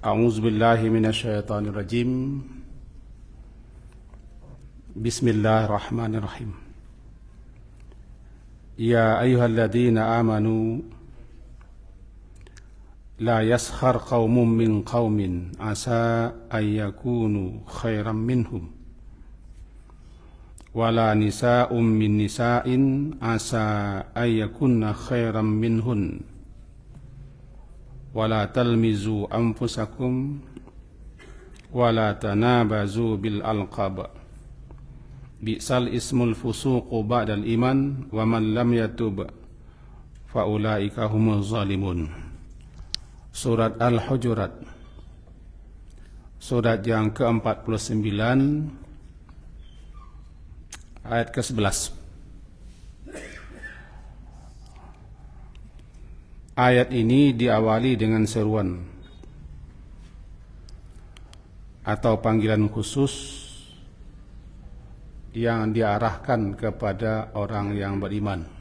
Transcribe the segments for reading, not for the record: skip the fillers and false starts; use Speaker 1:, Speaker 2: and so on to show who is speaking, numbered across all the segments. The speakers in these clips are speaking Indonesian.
Speaker 1: A'udzu billahi minasyaitonir rajim. Bismillahirrahmanirrahim. Ya ayyuhalladzina amanu la yaskhar qaumun min qaumin asa ayyakunu khairam minhum wala nisa'um min nisa'in asa ayyakunna khairam minhun wala talmizu anfusakum wala tanabazu bil alqab bi'sal ismul fusuqu ba'dal iman wa man lam yatub fa ulaika humuz zalimun. Surat Al-Hujurat, surat yang ke-49 ayat ke-11. Ayat ini diawali dengan seruan atau panggilan khusus yang diarahkan kepada orang yang beriman.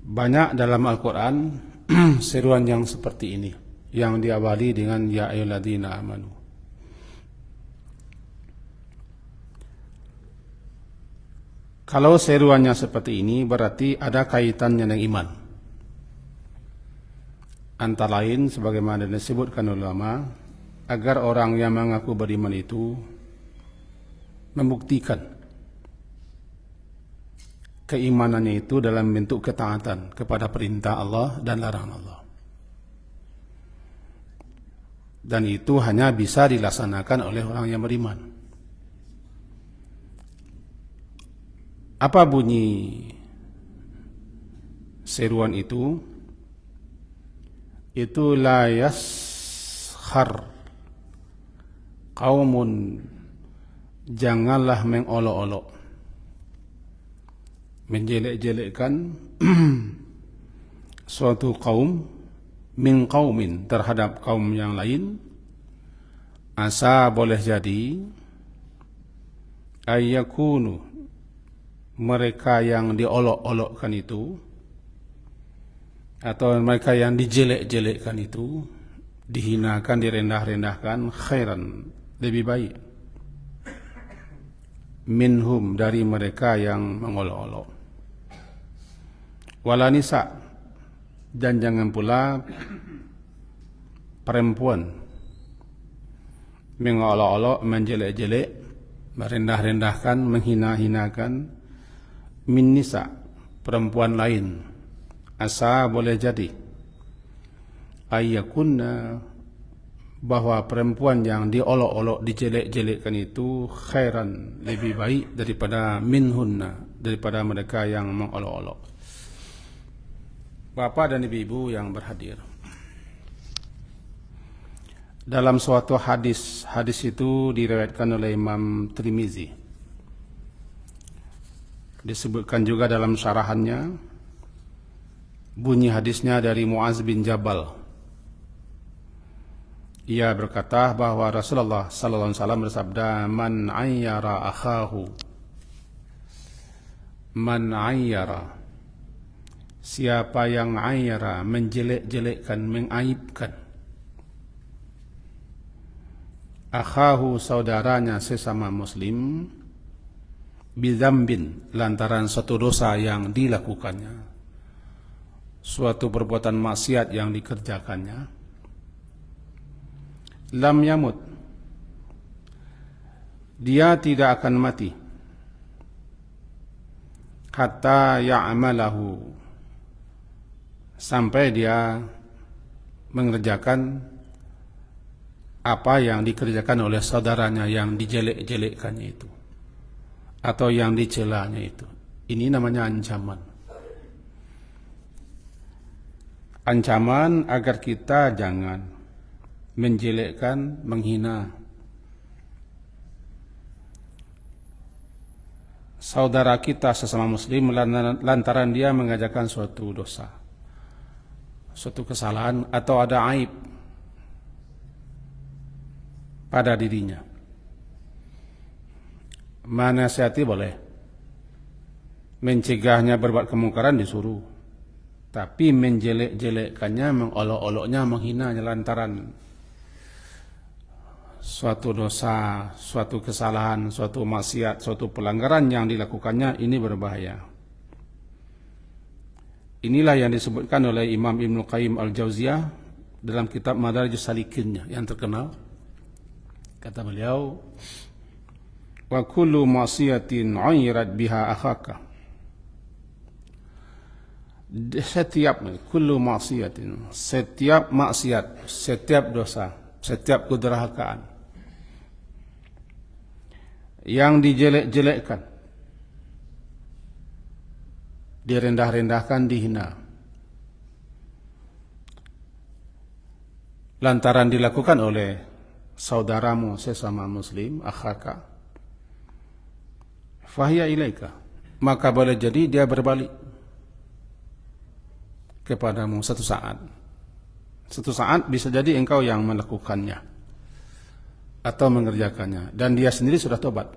Speaker 1: Banyak dalam Al-Quran seruan yang seperti ini, yang diawali dengan ya ayyuhalladzina amanu. Kalau seruannya seperti ini berarti ada kaitannya dengan iman. Antara lain sebagaimana disebutkan ulama, agar orang yang mengaku beriman itu membuktikan keimanannya itu dalam bentuk ketaatan kepada perintah Allah dan larangan Allah. Dan itu hanya bisa dilaksanakan oleh orang yang beriman. Apa bunyi seruan itu? Itu la yaskhar qaumun, janganlah mengolok-olok, menjelek-jelekkan suatu kaum min qaumin, terhadap kaum yang lain. Asa boleh jadi ayyakunu, mereka yang diolok-olokkan itu atau mereka yang dijelek-jelekkan itu, dihinakan, direndah-rendahkan, khairan, lebih baik, minhum, dari mereka yang mengolok-olok. Wala nisa, dan jangan pula perempuan mengolok-olok, menjelek-jelek, merendah-rendahkan, menghina-hinakan min nisa, perempuan lain. Asa boleh jadi ayyakunna, bahwa perempuan yang diolok-olok, dijelek-jelekkan itu khairan, lebih baik daripada minhunna, daripada mereka yang mengolok-olok. Bapak dan ibu-ibu yang berhadir, dalam suatu hadis itu diriwayatkan oleh Imam Tirmizi. Disebutkan juga dalam syarahannya, bunyi hadisnya dari Muaz bin Jabal. Ia berkata bahwa Rasulullah sallallahu alaihi wasallam bersabda, man ayyara akhahu, man ayyara, siapa yang ayyara, menjelek-jelekkan, mengaibkan, akhahu, saudaranya sesama muslim, bidzambin, lantaran suatu dosa yang dilakukannya, suatu perbuatan maksiat yang dikerjakannya, lam yamut, dia tidak akan mati, hatta ya'malahu, sampai dia mengerjakan apa yang dikerjakan oleh saudaranya yang dijelek-jelekkannya itu, atau yang dicelanya itu. Ini namanya ancaman. Ancaman agar kita jangan menjelekkan, menghina saudara kita sesama muslim lantaran dia mengerjakan suatu dosa, suatu kesalahan, atau ada aib pada dirinya. Menasihati boleh, mencegahnya berbuat kemungkaran disuruh, tapi menjelek-jelekkannya, mengolok-oloknya, menghinanya lantaran suatu dosa, suatu kesalahan, suatu maksiat, suatu pelanggaran yang dilakukannya, ini berbahaya. Inilah yang disebutkan oleh Imam Ibnu Qayyim Al-Jauziyah dalam kitab Madarijus Salikinnya yang terkenal. Kata beliau, wa kullu ma'siyatin 'ayrat biha akhaka. Setiap maksiat, setiap dosa, setiap kedurhakaan yang dijelek-jelekkan, direndah-rendahkan, dihina, lantaran dilakukan oleh saudaramu sesama muslim, akhaka, fahiya ilaika, maka boleh jadi dia berbalik kepadamu satu saat. Satu saat bisa jadi engkau yang melakukannya atau mengerjakannya, dan dia sendiri sudah tobat,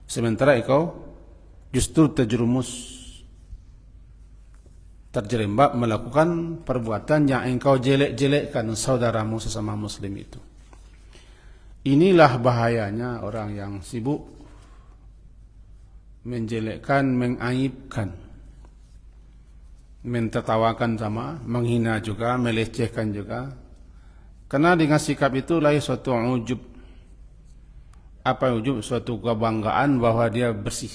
Speaker 1: sementara engkau justru terjerembab melakukan perbuatan yang engkau jelek-jelekkan saudaramu sesama muslim itu. Inilah bahayanya orang yang sibuk menjelekkan, mengaibkan, mentertawakan sama, menghina juga, melecehkan juga. Karena dengan sikap itu lahir suatu ujub. Apa ujub? Suatu kebanggaan bahwa dia bersih.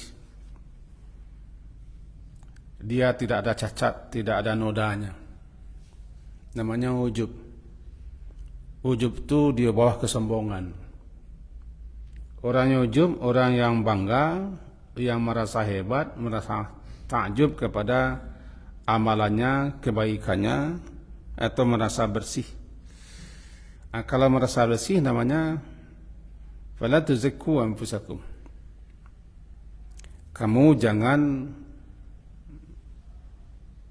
Speaker 1: Dia tidak ada cacat, tidak ada nodanya. Namanya ujub. Ujub itu di bawah kesombongan. Orangnya ujub, orang yang bangga, yang merasa hebat, merasa takjub kepada amalannya, kebaikannya, atau merasa bersih. Kalau merasa bersih namanya fala tuzakku anfusakum. Kamu jangan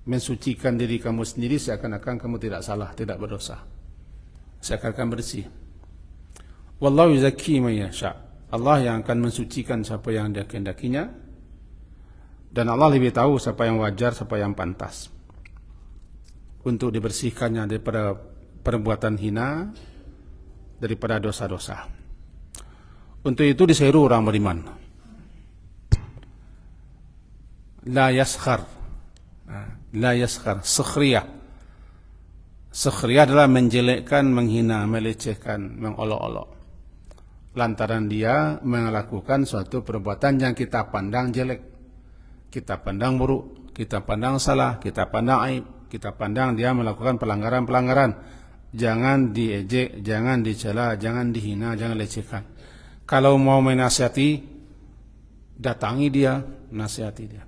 Speaker 1: mensucikan diri kamu sendiri seakan-akan kamu tidak salah, tidak berdosa, seakan-akan bersih. Wallahu yuzakki man yasha. Allah yang akan mensucikan siapa yang Dia kehendakinya, dan Allah lebih tahu siapa yang wajar, siapa yang pantas untuk dibersihkannya daripada perbuatan hina, daripada dosa-dosa. Untuk itu diseru orang beriman, la yaskhar, sukhriyah. Sukhriyah adalah menjelekkan, menghina, melecehkan, mengolok-olok, lantaran dia melakukan suatu perbuatan yang kita pandang jelek, kita pandang buruk, kita pandang salah, kita pandang aib, kita pandang dia melakukan pelanggaran-pelanggaran. Jangan diejek, jangan dicela, jangan dihina, jangan lecehkan. Kalau mau menasihati, datangi dia, nasihati dia.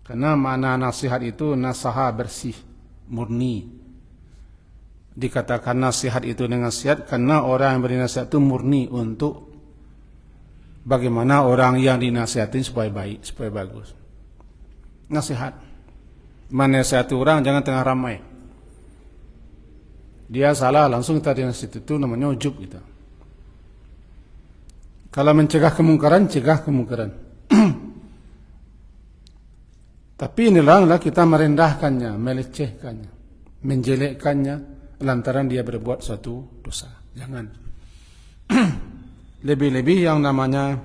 Speaker 1: Karena makna nasihat itu nasaha, bersih, murni. Dikatakan nasihat itu dengan nasihat karena orang yang beri nasihat itu murni untuk bagaimana orang yang dinasihati supaya baik, supaya bagus. Nasihat. Menasihati orang jangan tengah ramai. Dia salah langsung kita dinasihati, itu namanya ujub gitu. Kalau mencegah kemungkaran, cegah kemungkaran. Tapi inilah kita merendahkannya, melecehkannya, menjelekkannya lantaran dia berbuat suatu dosa. Jangan. Lebih-lebih yang namanya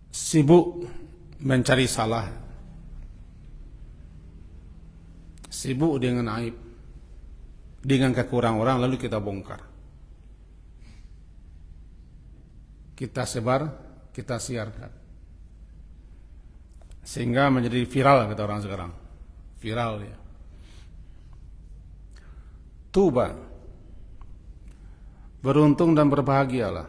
Speaker 1: sibuk mencari salah, sibuk dengan aib, dengan kekurangan orang, lalu kita bongkar, kita sebar, kita siarkan, sehingga menjadi viral kata orang sekarang. Viral ya. Tuba, beruntung dan berbahagialah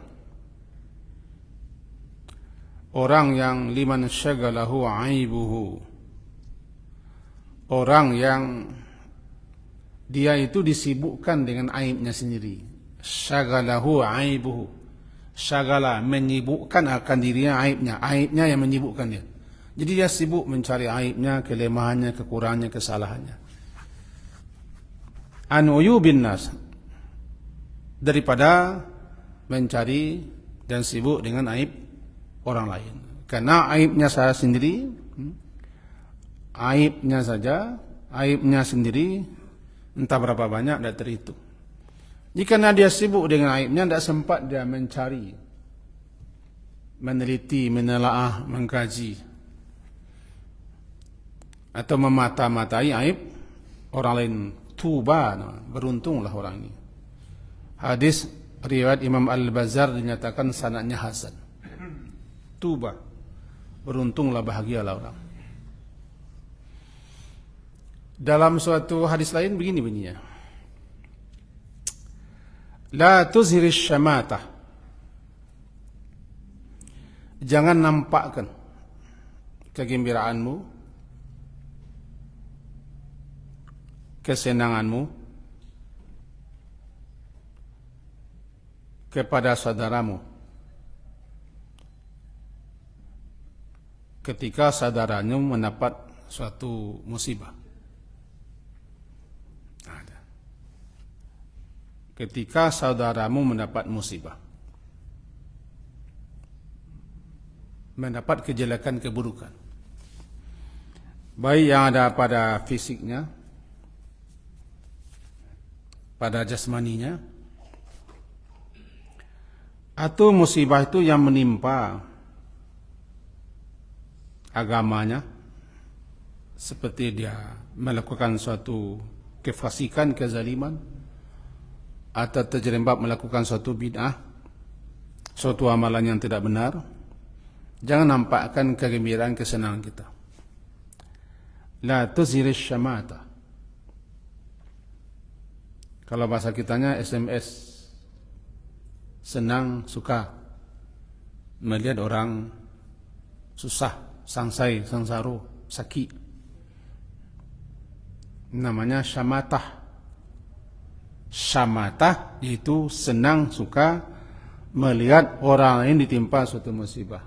Speaker 1: orang yang liman syagalahu aibuhu, orang yang dia itu disibukkan dengan aibnya sendiri. Syagalahu aibuhu, syagala menyibukkan akan dirinya aibnya, aibnya yang menyibukkan dia. Jadi dia sibuk mencari aibnya, kelemahannya, kekurangannya, kesalahannya. An uyubin nas, daripada mencari dan sibuk dengan aib orang lain. Karena aibnya saya sendiri aibnya saja, aibnya sendiri entah berapa banyak tidak terhitung. Jika dia sibuk dengan aibnya, tidak sempat dia mencari, meneliti, menelaah, mengkaji, atau memata-matai aib orang lain. Tuba, beruntunglah orang ini. Hadis riwayat Imam Al-Bazzar dinyatakan sanadnya hasan. Tuba, beruntunglah, bahagialah orang. Dalam suatu hadis lain begini bunyinya, la tuzhiris syamatah, jangan nampakkan kegembiraanmu, kesenanganmu kepada saudaramu ketika saudaranya mendapat suatu musibah. Ketika saudaramu mendapat musibah, mendapat kejelekan, keburukan, baik yang ada pada fisiknya, pada jasmaninya, atau musibah itu yang menimpa agamanya, seperti dia melakukan suatu kefasikan, kezaliman, atau terjerembab melakukan suatu bid'ah, suatu amalan yang tidak benar, jangan nampakkan kegembiraan, kesenangan kita. La tuzhiris syamata. Kalau bahasa kitanya SMS, senang, suka melihat orang susah, sangsai, sangsaro, sakit, namanya syamatah. Syamatah itu senang, suka melihat orang lain ditimpa suatu musibah.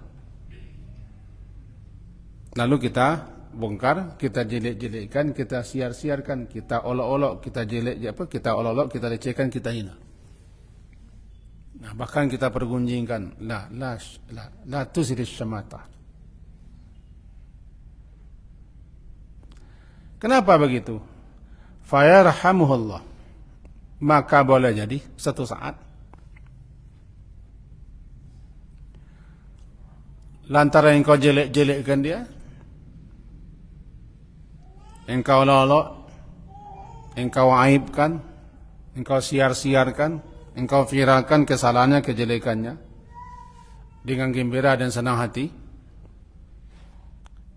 Speaker 1: Lalu kita bongkar, kita jelek-jelekkan, kita siar-siarkan, kita olok-olok, kita kita olok-olok, kita lecehkan, kita hina. Nah, bahkan kita pergunjingkan, la tuzhiris syamatah. Kenapa begitu? Fayarhamuhullah. Maka boleh jadi satu saat lantaran engkau jelek-jelekkan dia, engkau olok-olok, engkau aibkan, engkau siar-siarkan, engkau viralkan kesalahannya, kejelekannya dengan gembira dan senang hati,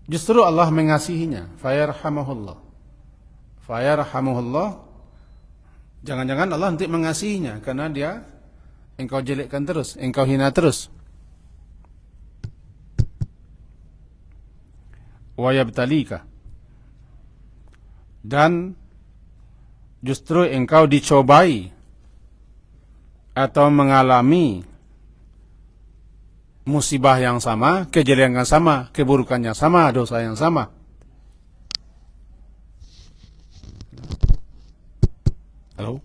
Speaker 1: justru Allah mengasihinya. Fayarhamuhullah. Fayarhamuhullah. Jangan-jangan Allah nanti mengasihinya karena dia engkau jelekkan terus, engkau hina terus. Wa yabtalika. Dan justru engkau dicobai atau mengalami musibah yang sama, kejelekan yang sama, keburukan yang sama, dosa yang sama. Halo?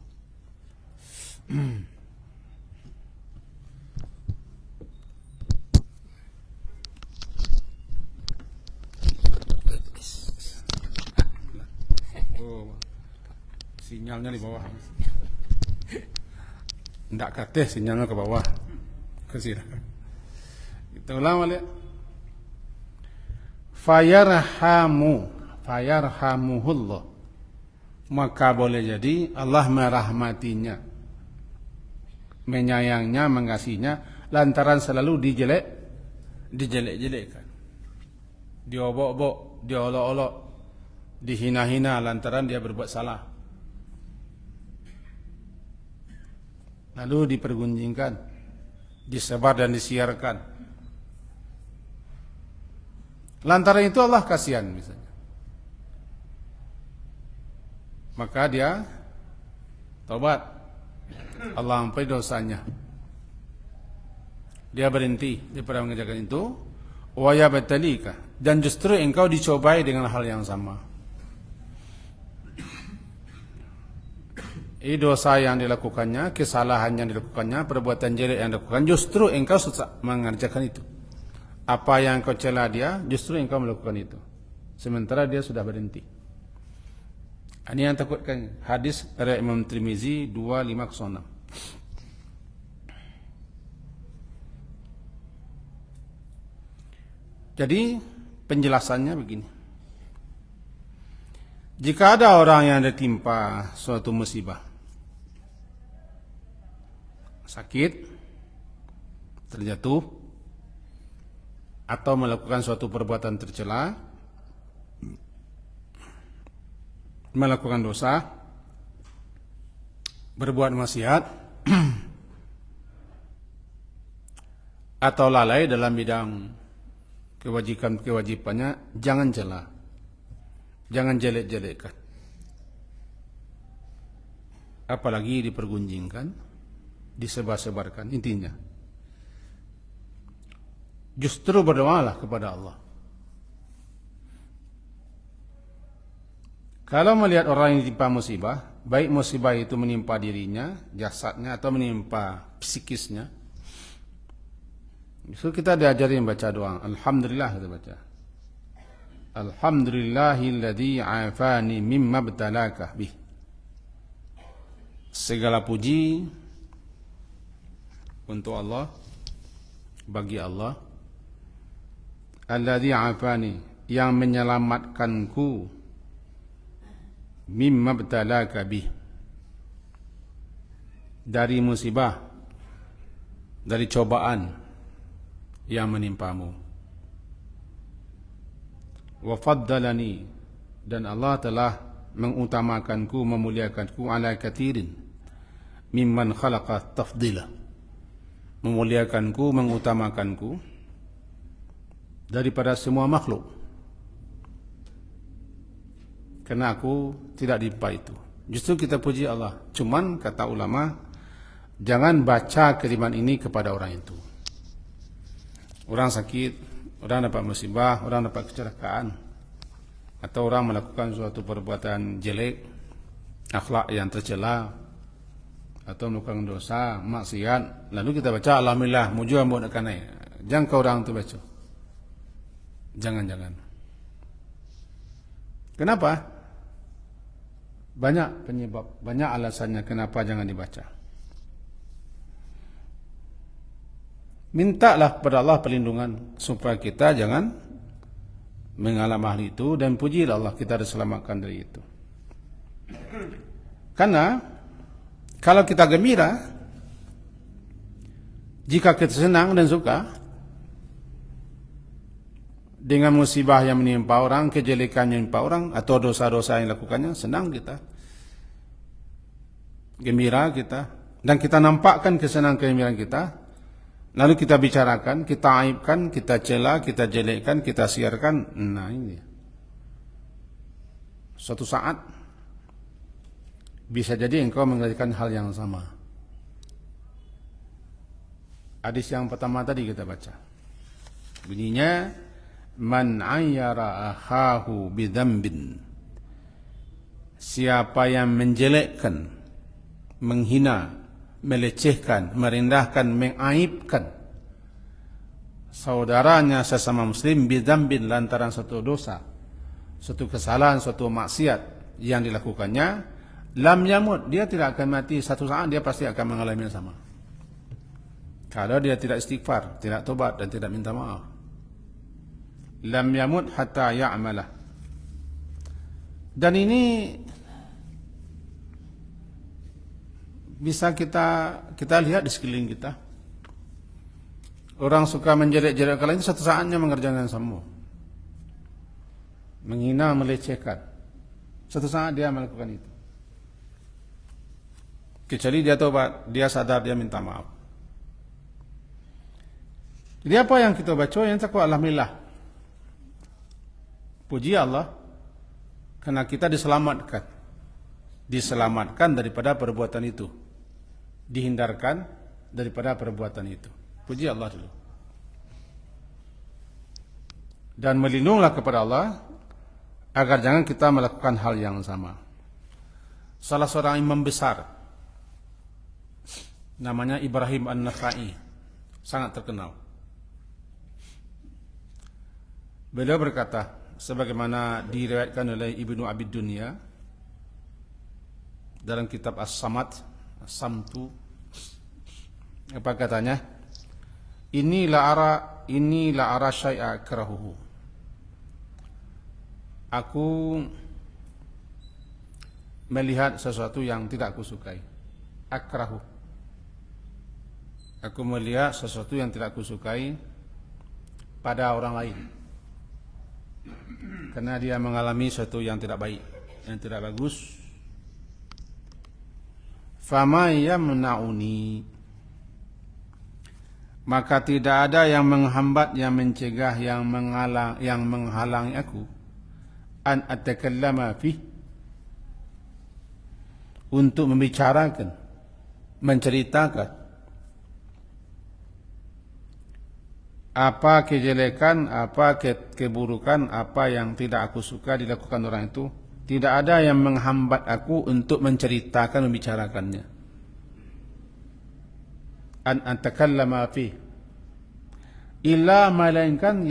Speaker 1: Oh, sinyalnya di bawah. Tidak kateh sinyalnya ke bawah. Ke sini. Kita ulang balik. Fayarhamuhullah. Maka boleh jadi Allah merahmatinya, menyayangnya, mengasihinya, lantaran selalu dijelek-jelekkan, diobok-obok, diolok-olok, dihina-hina lantaran dia berbuat salah, lalu dipergunjingkan, disebar dan disiarkan. Lantaran itu Allah kasihan misalnya. Maka dia taubat, Allah ampuni dosanya, dia berhenti daripada mengerjakan itu. Wa yabtalika, dan justru engkau dicobai dengan hal yang sama. Dosa yang dilakukannya, kesalahan yang dilakukannya, perbuatan jelek yang dilakukan, justru engkau susah mengerjakan itu. Apa yang engkau cela dia, justru engkau melakukan itu. sementara dia sudah berhenti. Ini yang takutkan. Hadis dari Imam Tirmizi 2506. Jadi penjelasannya begini. Jika ada orang yang ditimpa suatu musibah, sakit, terjatuh, atau melakukan suatu perbuatan tercela, melakukan dosa, berbuat maksiat, atau lalai dalam bidang kewajibannya, jangan cela, jangan jelek-jelekkan, apalagi dipergunjingkan, disebar-sebarkan. Intinya justru berdoalah kepada Allah. Kalau melihat orang yang ditimpa musibah, baik musibah itu menimpa dirinya, jasadnya, atau menimpa psikisnya, so kita diajari membaca doa. Alhamdulillah, kita baca. Alhamdulillahilladzi afani mimma btalaka bih. Segala puji untuk Allah, bagi Allah, alladzi afani, yang menyelamatkanku, mimma btalaka bih, dari musibah, dari cobaan yang menimpamu. Wa faddalani, dan Allah telah mengutamakanku, memuliakanku, ala katirin mimman khalaqa tafdila, memuliakanku, mengutamakanku daripada semua makhluk, karena aku tidak ditimpa itu. Justru kita puji Allah. Cuman kata ulama, jangan baca kalimat ini kepada orang itu. Orang sakit, orang dapat musibah, orang dapat kecelakaan, atau orang melakukan suatu perbuatan jelek, akhlak yang tercela, atau melakukan dosa, maksiat, lalu kita baca alhamdulillah, muju ambon akanai. Jangan ke orang itu baca. Jangan. Kenapa? Banyak penyebab, banyak alasannya kenapa jangan dibaca. Mintalah kepada Allah perlindungan supaya kita jangan mengalami hal itu, dan pujilah Allah kita diselamatkan dari itu. Karena kalau kita gembira, jika kita senang dan suka dengan musibah yang menimpa orang, kejelekan yang menimpa orang, atau dosa-dosa yang dilakukannya, senang kita, gembira kita, dan kita nampakkan kesenangan kegembiraan kita. Lalu kita bicarakan, kita aibkan, kita cela, kita jelekkan, kita siarkan. Nah ini, suatu saat bisa jadi engkau mengerjakan hal yang sama. Hadis yang pertama tadi kita baca, bunyinya, man ayyara akhahu bidzambin, siapa yang menjelekkan, menghina, melecehkan, merendahkan, mengaibkan saudaranya sesama muslim, bidzambin, lantaran suatu dosa, suatu kesalahan, suatu maksiat yang dilakukannya, lam yamut, dia tidak akan mati, satu saat dia pasti akan mengalami yang sama. Kalau dia tidak istighfar, tidak tobat, dan tidak minta maaf. Lam yamut hatta ya'malah. Dan ini bisa kita lihat di sekeliling kita. Orang suka menjelek-jelekkan lain, satu saatnya mengerjakan sama, menghina, melecehkan, satu saat dia melakukan itu. Kecuali dia tobat, dia sadar, dia minta maaf. Jadi apa yang kita baca, yang takwa, alhamdulillah, puji Allah, karena kita diselamatkan daripada perbuatan itu, dihindarkan daripada perbuatan itu. Puji Allah dulu. Dan melindunglah kepada Allah agar jangan kita melakukan hal yang sama. Salah seorang imam besar namanya Ibrahim An-Nakhai, sangat terkenal. Beliau berkata, sebagaimana diriwayatkan oleh Ibnu Abi Dunya dalam kitab As-Samad, As-Samtu, apa katanya? Inilah ara syai'a akrahuhu. Aku melihat sesuatu yang tidak aku sukai. Akrahu. Aku melihat sesuatu yang tidak aku sukai pada orang lain. Karena dia mengalami sesuatu yang tidak baik, yang tidak bagus. Fama yamna'uni, maka tidak ada yang menghambat, yang mencegah, yang menghalangi aku an atakallama fi, untuk membicarakan, menceritakan apa kejelekan, apa keburukan, apa yang tidak aku suka dilakukan orang itu. Tidak ada yang menghambat aku untuk menceritakan, membicarakannya. An atakallama fi, illa, melainkan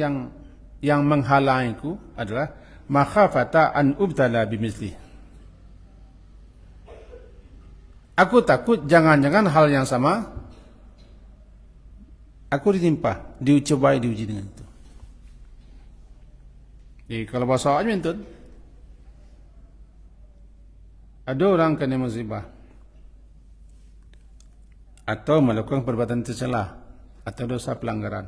Speaker 1: yang menghalangiku adalah makhafata an ubtala bimithli. Aku takut jangan-jangan hal yang sama aku ditimpa, diuji dengan itu. Jadi kalau bahasa Ajam itu, ada orang kena musibah atau melakukan perbuatan tercela atau dosa pelanggaran.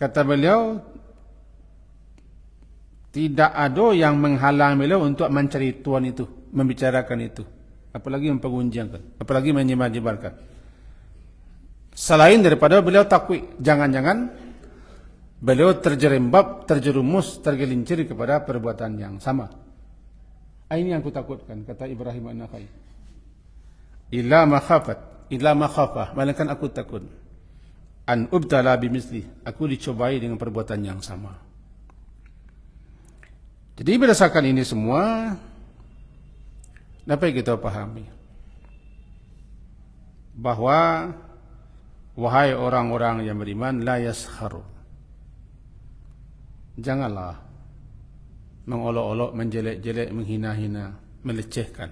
Speaker 1: Kata beliau, tidak ada yang menghalang beliau untuk menceritakan itu, membicarakan itu, apalagi memperguncangkan, apalagi menyebar-nyebarkan. Selain daripada beliau takut jangan-jangan beliau terjerembab, terjerumus, tergelincir kepada perbuatan yang sama. Ini yang aku takutkan, kata Ibrahim An-Nakhai. Illa makhafah, melainkan aku takut an ubtala bimisli, aku dicobai dengan perbuatan yang sama. Jadi berdasarkan ini semua, dapat kita pahami bahwa wahai orang-orang yang beriman, la yaskharu, janganlah mengolok-olok, menjelek-jelek, menghina-hina, melecehkan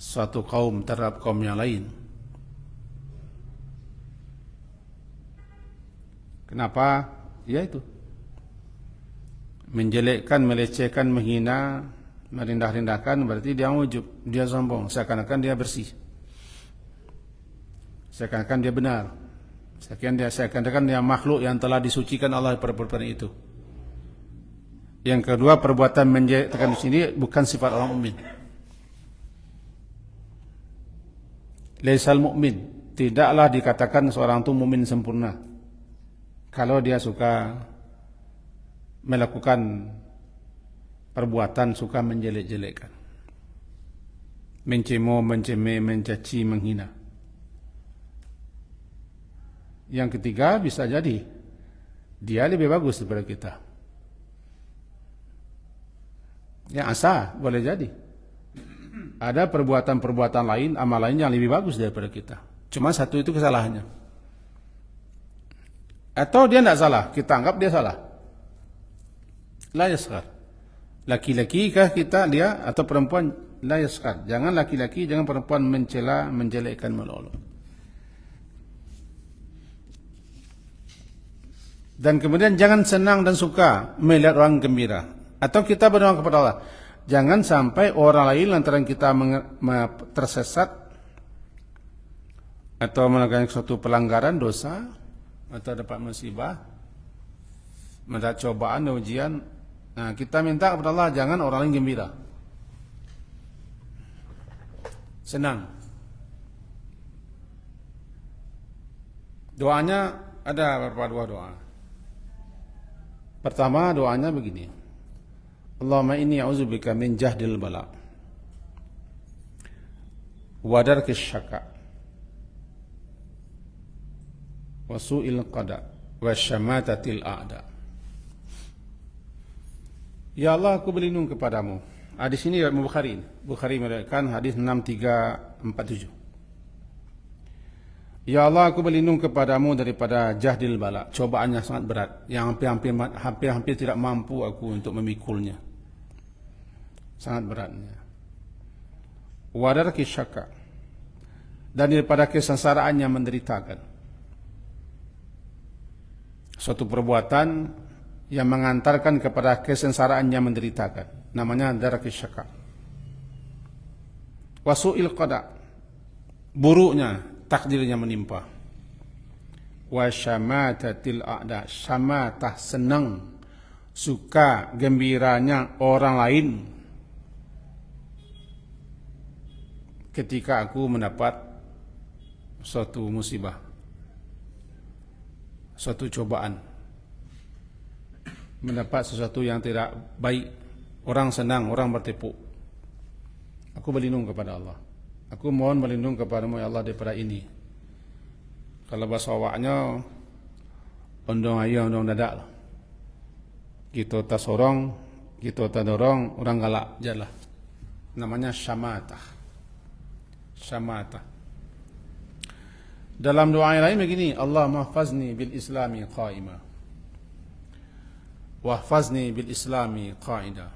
Speaker 1: suatu kaum terhadap kaum yang lain. Kenapa? Ya itu, menjelekkan, melecehkan, menghina, merendah-rendahkan, berarti dia ujub, dia sombong, seakan-akan dia bersih, seakan-akan dia benar, seakan-akan dia makhluk yang telah disucikan Allah pada perbuatan itu. Yang kedua, perbuatan menjelekkan di sini bukan sifat orang mukmin. Laisal mukmin, tidaklah dikatakan seorang itu mukmin sempurna kalau dia suka melakukan perbuatan suka menjelek-jelekkan, mencemooh, mencemeh, mencaci, menghina. Yang ketiga, bisa jadi dia lebih bagus daripada kita. Ya, asa boleh jadi ada perbuatan-perbuatan lain, amal lain yang lebih bagus daripada kita. Cuma satu itu kesalahannya. Atau dia tidak salah, kita anggap dia salah. La yaskhar. Laki-laki kah kita, dia, atau perempuan? La yaskhar. Jangan laki-laki, jangan perempuan mencela, menjelekkan, melolong. Dan kemudian jangan senang dan suka melihat orang gembira. Atau kita berdoa kepada Allah, jangan sampai orang lain lantaran kita tersesat atau melakukan suatu pelanggaran, dosa, atau dapat musibah, mendapat cobaan dan ujian. Nah, kita minta kepada Allah jangan orang lain gembira, senang. Doanya ada beberapa doa. Pertama, doanya begini: Allahumma inni a'udzubika min jahdil bala wa darkis syaka wa su'il qada wa syamatatil a'da. Ya Allah, aku berlindung kepadamu. Hadis ini dari Bukhari meriwayatkan hadis 6347. Ya Allah, aku berlindung kepadamu daripada jahdil bala. Cobaannya sangat berat, yang hampir tidak mampu aku untuk memikulnya. Sangat beratnya. Wadarki syaka, dan daripada kesengsaraan yang menderitakan. Suatu perbuatan yang mengantarkan kepada kesengsaraan yang menderitakan. Namanya darki syaka. Wasu'il qada, buruknya takdirnya menimpa. Wa syamatatil a'da, syamatah senang, suka, gembiranya orang lain ketika aku mendapat suatu musibah, suatu cobaan, mendapat sesuatu yang tidak baik, orang senang, orang bertepuk. Aku berlindung kepada Allah. Aku mohon berlindung kepadamu ya Allah daripada ini. Kalau bahasa awaknya, ondong ayah, ondong dadak lah. Kita tak sorong, kita tak dorong, orang galak jalah. Namanya syamatah. Syamatah. Dalam doa yang lain begini, Allah mahfazni bil islami qa'ima, wahfazni bil islami qa'ida,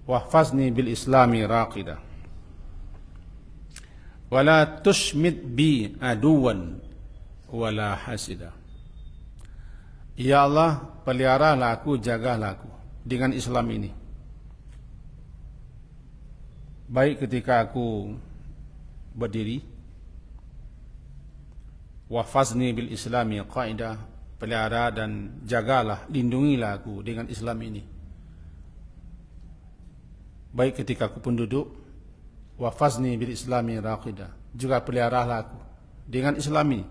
Speaker 1: wahfazni bil islami raqida, wala tushmit bi aduwan wala hasida. Ya Allah, peliharalah aku, jagalah aku dengan Islam ini. Baik ketika aku berdiri, wahfazni bil islami qaidah, pelihara dan jagalah, lindungilah aku dengan Islam ini. Baik ketika aku pun duduk, wahfazni bil islami raqidah, juga peliharalah aku dengan Islam ini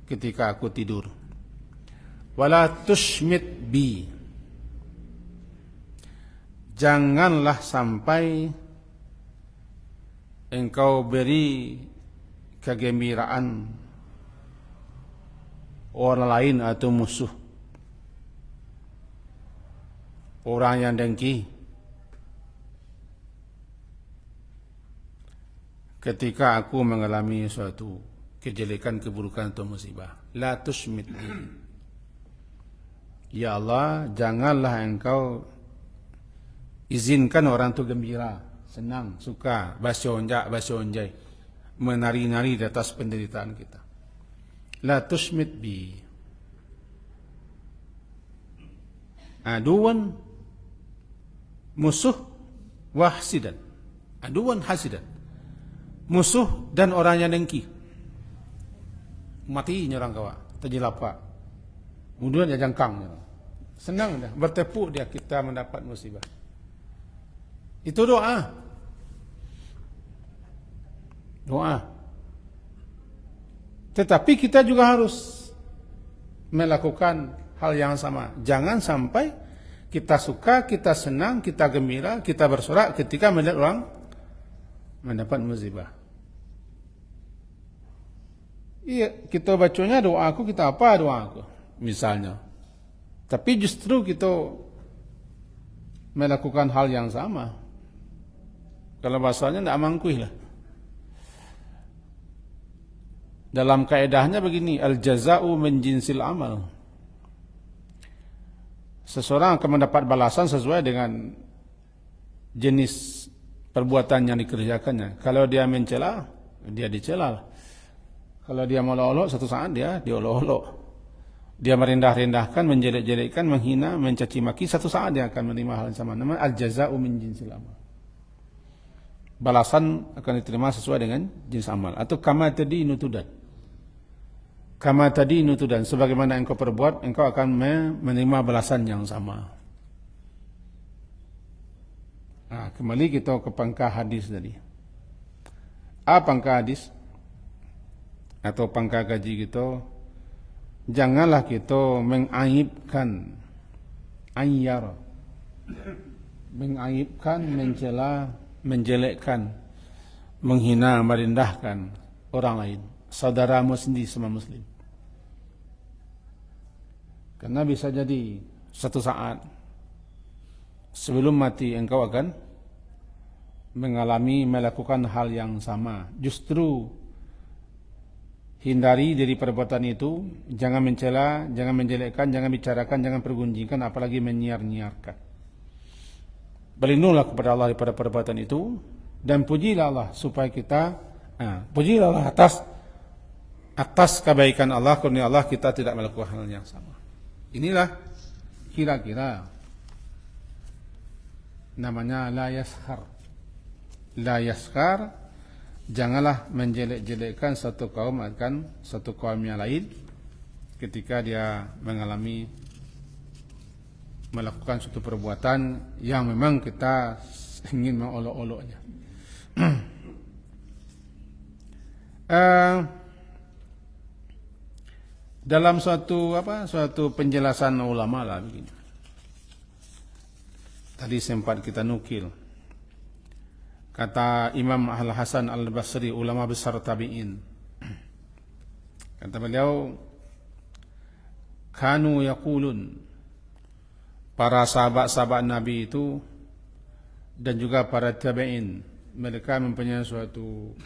Speaker 1: ketika aku tidur. Wala tushmit bi, janganlah sampai engkau beri kegembiraan orang lain atau musuh, orang yang dengki ketika aku mengalami suatu kejelekan, keburukan atau musibah. La tushmit bi, ya Allah, janganlah engkau izinkan orang itu gembira, senang, suka, basyonjai, menari-nari di atas penderitaan kita. La tushmit bi aduan, musuh, wahsidan, aduan hasidan, musuh dan orang yang dengki. Mati orang kawa, terjelapak, kemudian dia jangkang, senang dah, bertepuk dia kita mendapat musibah. Itu doa. Doa. Tetapi kita juga harus melakukan hal yang sama. Jangan sampai kita suka, kita senang, kita gembira, kita bersorak ketika melihat orang mendapat musibah. Iya, kita bacanya doaku, kita apa doaku misalnya. Tapi justru kita melakukan hal yang sama. Kalau bahasanya tidak mangkuih lah. Dalam kaedahnya begini, al-jaza'u min jinsil amal. Seseorang akan mendapat balasan sesuai dengan jenis perbuatan yang dikerjakannya. Kalau dia mencela, dia dicela. Kalau dia melolok, satu saat dia diolok-olok. Dia merendah-rendahkan, menjelek-jelekkan, menghina, mencaci maki, satu saat dia akan menerima hal yang sama. Namanya al-jaza'u min jinsil amal. Balasan akan diterima sesuai dengan jenis amal. Atau kama tadi nutudan. Kama tadi nutudan. Sebagaimana engkau perbuat, engkau akan menerima balasan yang sama. Nah, kembali kita ke pangkal hadis tadi. Apa pangkal hadis? Atau pangkal gaji kita? Janganlah kita mengaibkan, ayyar, mengaibkan, mencela, menjelekkan, menghina, merendahkan orang lain, saudaramu sendiri sama muslim. Karena bisa jadi satu saat sebelum mati engkau akan melakukan hal yang sama. Justru hindari dari perbuatan itu, jangan mencela, jangan menjelekkan, jangan bicarakan, jangan pergunjingkan, apalagi menyiar-nyiarkan. Berlindunglah kepada Allah daripada perbuatan itu, dan pujilah Allah supaya kita, pujilah Allah atas kebaikan Allah, karena Allah kita tidak melakukan hal yang sama. Inilah kira-kira namanya la yaskhar. La yaskhar, janganlah menjelek-jelekkan satu kaum akan satu kaum yang lain ketika dia melakukan suatu perbuatan yang memang kita ingin mengolok-oloknya. Dalam suatu penjelasan ulama lah begini. Tadi sempat kita nukil. Kata Imam Al-Hasan Al-Basri, ulama besar tabi'in. Kata beliau, kanu yaqulun, para sahabat-sahabat Nabi itu dan juga para tabi'in, mereka mempunyai suatu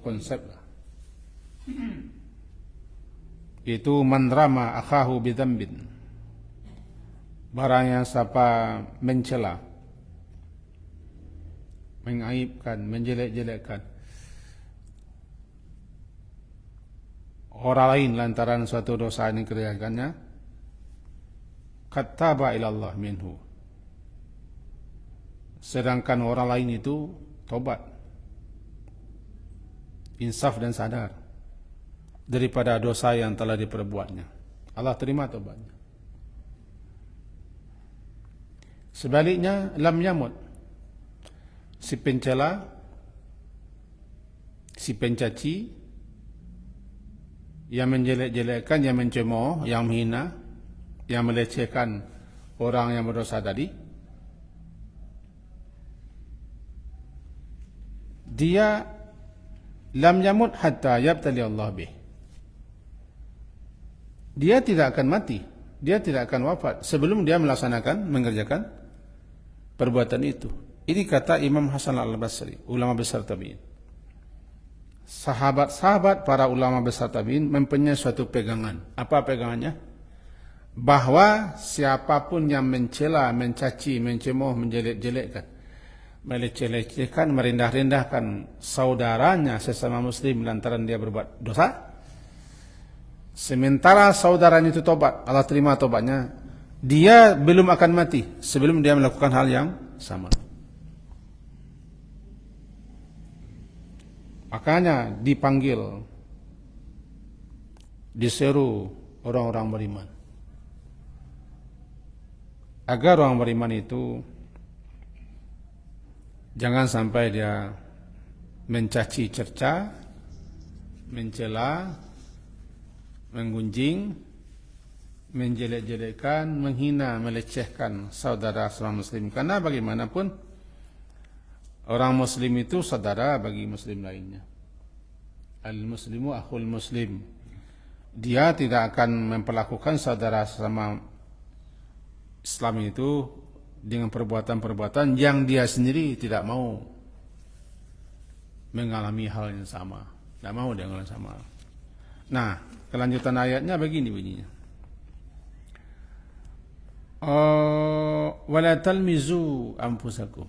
Speaker 1: konsep lah. Itu man rama akhahu bidzambin, barang yang siapa mencela, mengaibkan, menjelek-jelekkan orang lain lantaran suatu dosa yang dikerjakannya, kataba ilallah minhu, sedangkan orang lain itu tobat, insaf dan sadar daripada dosa yang telah diperbuatnya, Allah terima tobatnya. Sebaliknya, lam yamut, si pencela, si pencaci, yang menjelek-jelekkan, yang mencemooh, yang menghina, yang melecehkan orang yang berdosa tadi, dia lam yamut hatta yabtali Allah bih, dia tidak akan mati, dia tidak akan wafat sebelum dia mengerjakan perbuatan itu. Ini kata Imam Hasan Al-Basri, ulama besar tabi'in. Sahabat-sahabat para ulama besar tabi'in mempunyai suatu pegangan. Apa pegangannya? Bahwa siapapun yang mencela, mencaci, mencemooh, menjelek-jelekkan, meleceh-lecehkan, merendah-rendahkan saudaranya sesama muslim lantaran dia berbuat dosa, sementara saudaranya itu tobat, Allah terima tobatnya, dia belum akan mati sebelum dia melakukan hal yang sama. Makanya dipanggil, diseru orang-orang beriman, agar orang beriman itu jangan sampai dia mencaci cerca, mencela, menggunjing, menjelek-jelekkan, menghina, melecehkan saudara seorang muslim. Karena bagaimanapun orang muslim itu saudara bagi muslim lainnya. Al-muslimu akhul muslim. Dia tidak akan memperlakukan saudara sesama Islam itu dengan perbuatan-perbuatan yang dia sendiri tidak mau mengalami hal yang sama. Tidak mau dia mengalami sama. Nah, kelanjutan ayatnya begini bunyinya. Wala talmizu anfusakum.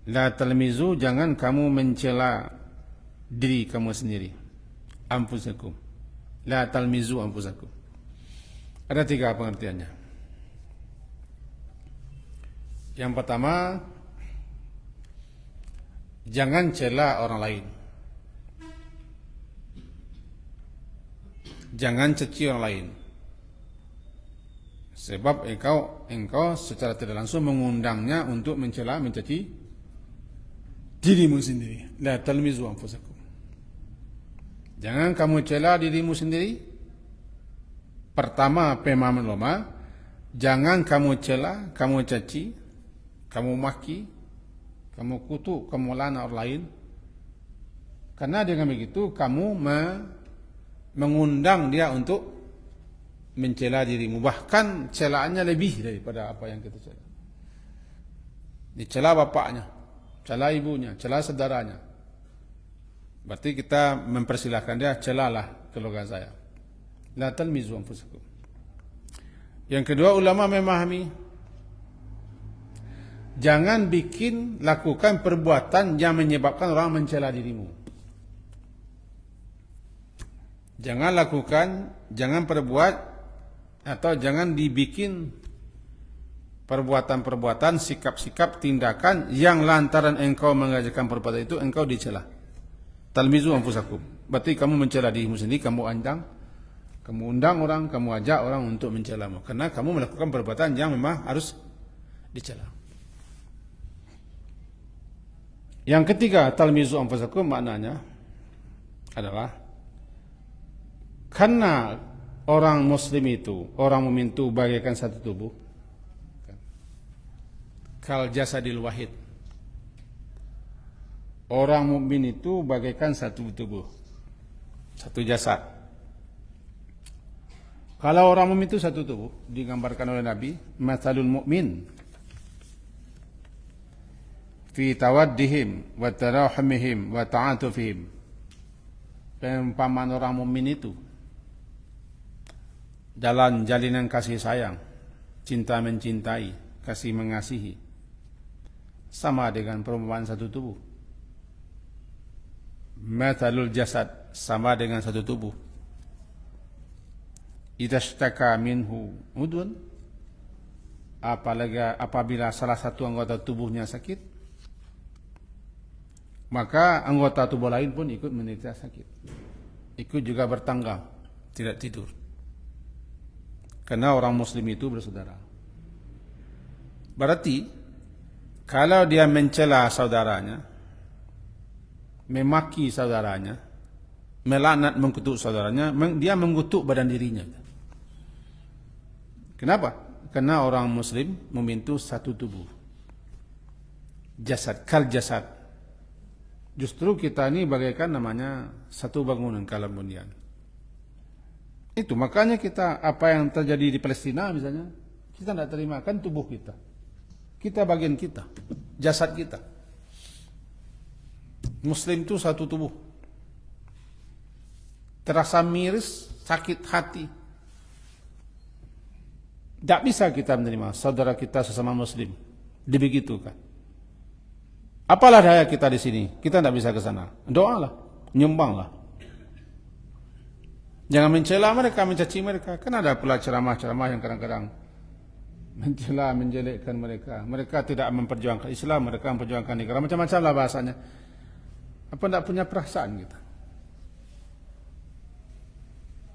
Speaker 1: La talmizu, jangan kamu mencela diri kamu sendiri. Anfusakum. La talmizu anfusakum. Ada 3 pengertiannya. Yang pertama, jangan cela orang lain. Jangan caci orang lain. Sebab engkau secara tidak langsung mengundangnya untuk mencela, mencaci dirimu sendiri. La talmizu anfusakum. Jangan kamu cela dirimu sendiri. Pertama, pemahaman ulama, jangan kamu cela, kamu caci, kamu maki, kamu kutuk, kamu lana orang lain. Karena dengan begitu kamu mengundang dia untuk mencela dirimu. Bahkan celaannya lebih daripada apa yang kita cela. Dicela bapaknya, cela ibunya, cela saudaranya. Berarti kita mempersilahkan dia, celalah keluarga saya. La talmizu anfusakum. Yang kedua, ulama memahami, jangan lakukan perbuatan yang menyebabkan orang mencela dirimu. Jangan perbuat atau jangan dibikin perbuatan-perbuatan, sikap-sikap, tindakan yang lantaran engkau mengerjakan perbuatan itu engkau dicela. Talmizu anfusakum. Berarti kamu mencela dirimu sendiri, kamu undang orang, kamu ajak orang untuk mencelamu karena kamu melakukan perbuatan yang memang harus dicela. Yang ketiga, talmizu anfusakum maknanya adalah karena orang muslim itu, orang mukmin itu bagaikan satu tubuh. Kal jasadil wahid. Orang mukmin itu bagaikan satu tubuh, satu jasad. Kalau orang mukmin itu satu tubuh, digambarkan oleh Nabi, matsalul mu'min fi tawaddihim wa tarahumihim wa ta'atufihim. Perumpamaan orang mukmin itu dalam jalinan kasih sayang, cinta mencintai, kasih mengasihi, sama dengan perumpamaan satu tubuh. Matsalul jasad, sama dengan satu tubuh. Idza ishtaka minhu udun, apabila salah satu anggota tubuhnya sakit, maka anggota tubuh lain pun ikut menderita sakit, ikut juga bertanggal, tidak tidur. Karena orang muslim itu bersaudara. Berarti kalau dia mencela saudaranya, memaki saudaranya, melaknat, mengkutuk saudaranya, dia mengutuk badan dirinya. Kenapa? Karena orang muslim mukmin itu satu tubuh, jasad, kal jasad. Justru kita ini bagaikan namanya satu bangunan kalau bunyan. Itu makanya kita, apa yang terjadi di Palestina misalnya, kita tidak terima, kan tubuh kita. Kita bagian kita, jasad kita. Muslim itu satu tubuh. Terasa miris, sakit hati. Tidak bisa kita menerima saudara kita sesama muslim dibegitukan. Apalah daya kita di sini, kita tidak bisa ke sana. Doalah, nyumbanglah. Jangan mencela mereka, mencaci mereka. Kan ada pula ceramah-ceramah yang kadang-kadang mencela, menjelekkan mereka. Mereka tidak memperjuangkan Islam, mereka memperjuangkan negara. Macam-macam lah bahasanya. Apa tidak punya perasaan kita?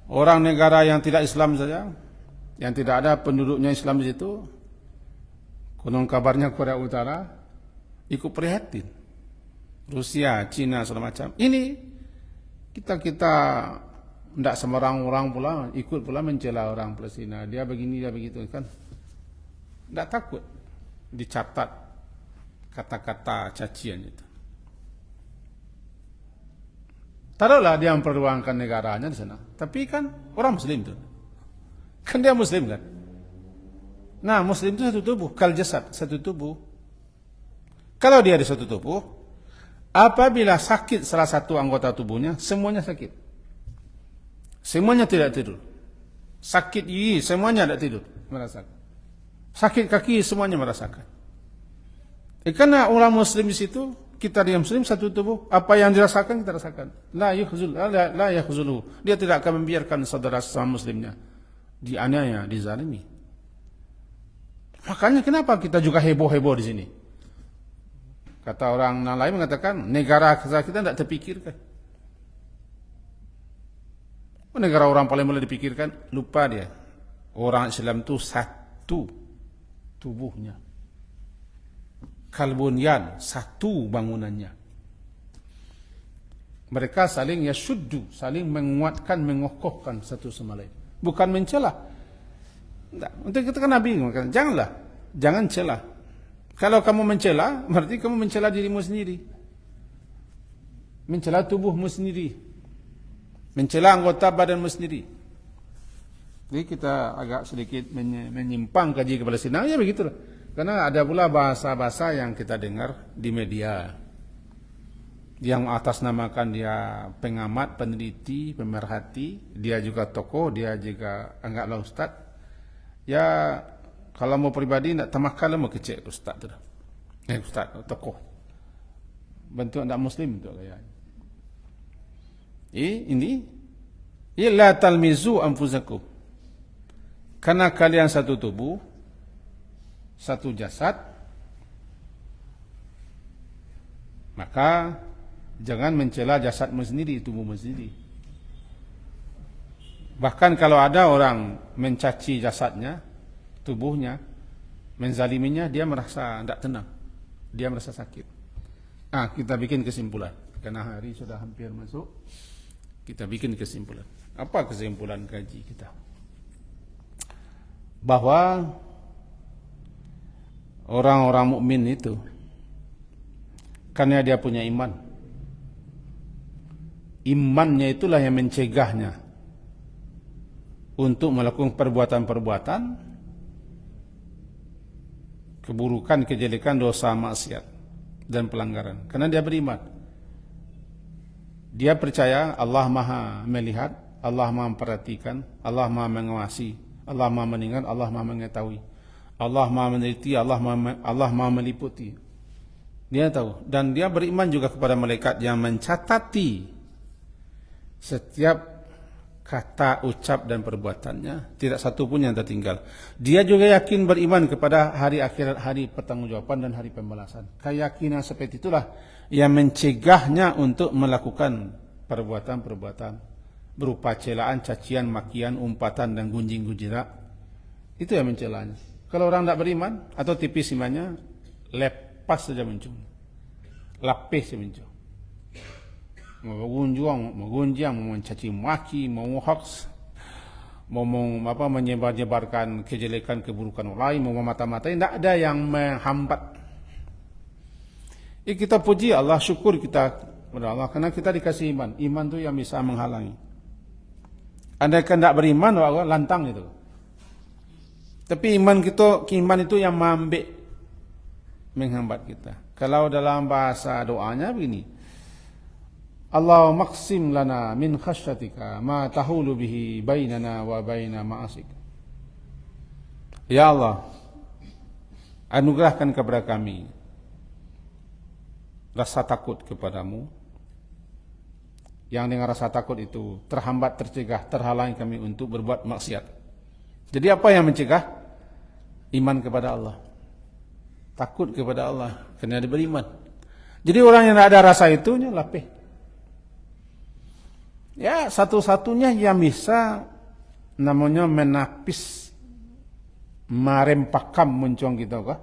Speaker 1: Orang negara yang tidak Islam saja, yang tidak ada penduduknya Islam di situ, konon kabarnya Korea Utara, ikut prihatin. Rusia, Cina, segala macam. Ini kita tidak sembarang orang pula ikut pula mencela orang Palestina. Dia begini, dia begitu kan. Tidak takut dicatat kata-kata cacian itu. Taruhlah dia memperjuangkan negaranya di sana. Tapi kan orang muslim itu. Kan dia muslim kan. Nah, muslim itu satu tubuh, kal jasad, satu tubuh. Kalau dia di satu tubuh, apabila sakit salah satu anggota tubuhnya, semuanya sakit. Semuanya tidak tidur. Sakit gigi, semuanya tidak tidur, merasakan. Sakit kaki, semuanya merasakan. Karena orang muslim di situ, kita dia muslim satu tubuh, apa yang dirasakan kita rasakan. La yakhzulu. Dia tidak akan membiarkan saudara sesama muslimnya dianiaya, dizalimi. Makanya kenapa kita juga heboh-heboh di sini? Kata orang lain mengatakan negara kita tidak terpikirkan. Negara orang paling mulai dipikirkan, lupa dia. Orang Islam itu satu tubuhnya. Kalbunyan, satu bangunannya. Mereka saling yashuddu, saling menguatkan, mengokohkan satu sama lain. Bukan mencela. Untuk kita kan Nabi mengatakan, jangan cela. Kalau kamu mencela, berarti kamu mencela dirimu sendiri. Mencela tubuhmu sendiri. Mencela anggota badanmu sendiri. Jadi kita agak sedikit menyimpang kaji kepada sini. Ya begitulah. Karena ada pula bahasa-bahasa yang kita dengar di media. yang atas namakan dia pengamat, peneliti, pemerhati, dia juga tokoh, dia juga anggaplah ustaz. Ya kalau mau pribadi nak tamakal mau kecek ustaz tu dah. Ustaz tokoh. Bentuk tak muslim tu kayaknya. Ini la talmizu anfusakum. Karena kalian satu tubuh, satu jasad, maka jangan mencela jasadmu sendiri, tubuhmu sendiri. Bahkan kalau ada orang mencaci jasadnya, tubuhnya, menzaliminya, dia merasa tidak tenang, dia merasa sakit. Kita bikin kesimpulan, karena hari sudah hampir masuk. Kita bikin kesimpulan. Apa kesimpulan kaji kita? Bahwa orang-orang mukmin itu, karena dia punya iman, imannya itulah yang mencegahnya untuk melakukan perbuatan-perbuatan keburukan, kejelekan, dosa, maksiat dan pelanggaran. Karena dia beriman. Dia percaya Allah Maha melihat, Allah Maha memperhatikan, Allah Maha mengawasi, Allah Maha mendengar, Allah Maha mengetahui, Allah Maha meneliti, Allah Maha meliputi. Dia tahu, dan dia beriman juga kepada malaikat yang mencatati setiap kata, ucap dan perbuatannya, tidak satu pun yang tertinggal. Dia juga yakin beriman kepada hari akhirat, hari pertanggungjawaban dan hari pembalasan. Keyakinan seperti itulah yang mencegahnya untuk melakukan perbuatan-perbuatan berupa celaan, cacian, makian, umpatan dan gunjing gujira. Itu yang mencelanya. Kalau orang tidak beriman atau tipis imannya, lepas saja muncul, lapis saja muncul. Mau menggunjang, mau mencaci maki, mau hoax, mau menyebar-nyebarkan kejelekan, keburukan orang lain, mau memata-matai, tidak ada yang menghambat. Kita puji Allah, syukur kita kepada Allah karena kita dikasih iman. Iman itu yang bisa menghalangi. Andai kan tidak beriman, Allah lantang itu. Tapi iman itu yang menghambat kita. Kalau dalam bahasa doanya begini, Allahumma qsim lana min khasyatika ma tahulu bihi bainana wa baina ma'asik. Ya Allah, anugerahkan kepada kami rasa takut kepadamu, yang dengan rasa takut itu terhambat, tercegah, terhalangi kami untuk berbuat maksiat. Jadi apa yang mencegah? Iman kepada Allah, takut kepada Allah, karena dia beriman. Jadi orang yang tidak ada rasa itunya lapih. Ya satu-satunya yang bisa namanya menapis, marempakam muncung kita kah?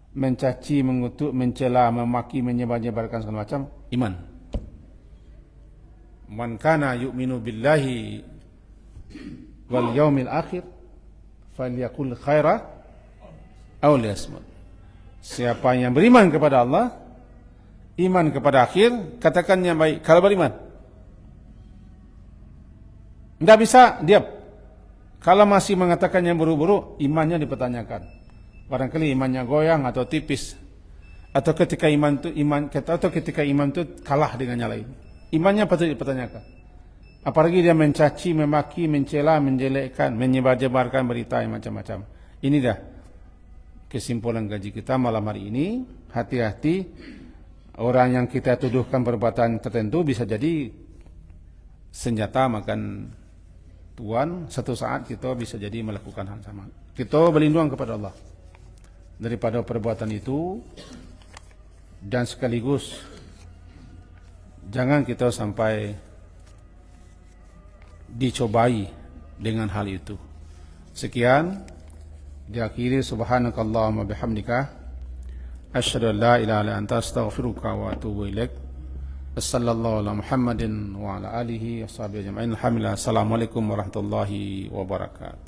Speaker 1: Mencaci, mengutuk, mencela, memaki, menyebar-nyebarkan segala macam, iman. Man kana yu'minu billahi wal yaumil akhir falyakul khaira aw liyasmut. Siapa yang beriman kepada Allah, iman kepada akhir, katakan yang baik. Kalau beriman, tidak bisa diam. Kalau masih mengatakan yang buruk-buruk, imannya dipertanyakan. Barangkali imannya goyang atau tipis, atau ketika iman itu kalah dengan yang lain, imannya patut dipertanyakan. Apalagi dia mencaci, memaki, mencela, menjelekkan, menyebar-jebarkan berita yang macam-macam. Ini dah kesimpulan gaji kita malam hari ini. Hati-hati, orang yang kita tuduhkan perbuatan tertentu bisa jadi senjata makan tuan. Satu saat kita bisa jadi melakukan hal sama. Kita berlindung kepada Allah daripada perbuatan itu, dan sekaligus jangan kita sampai dicobai dengan hal itu. Sekian, diakhiri subhanakallahumma bihamdika asyhadu an la ilaha illa anta astaghfiruka wa atubu ilaik. Wassallallahu ala Muhammadin wa ala alihi washabihi ajma'in. Alhamdulillah. Assalamualaikum warahmatullahi wabarakatuh.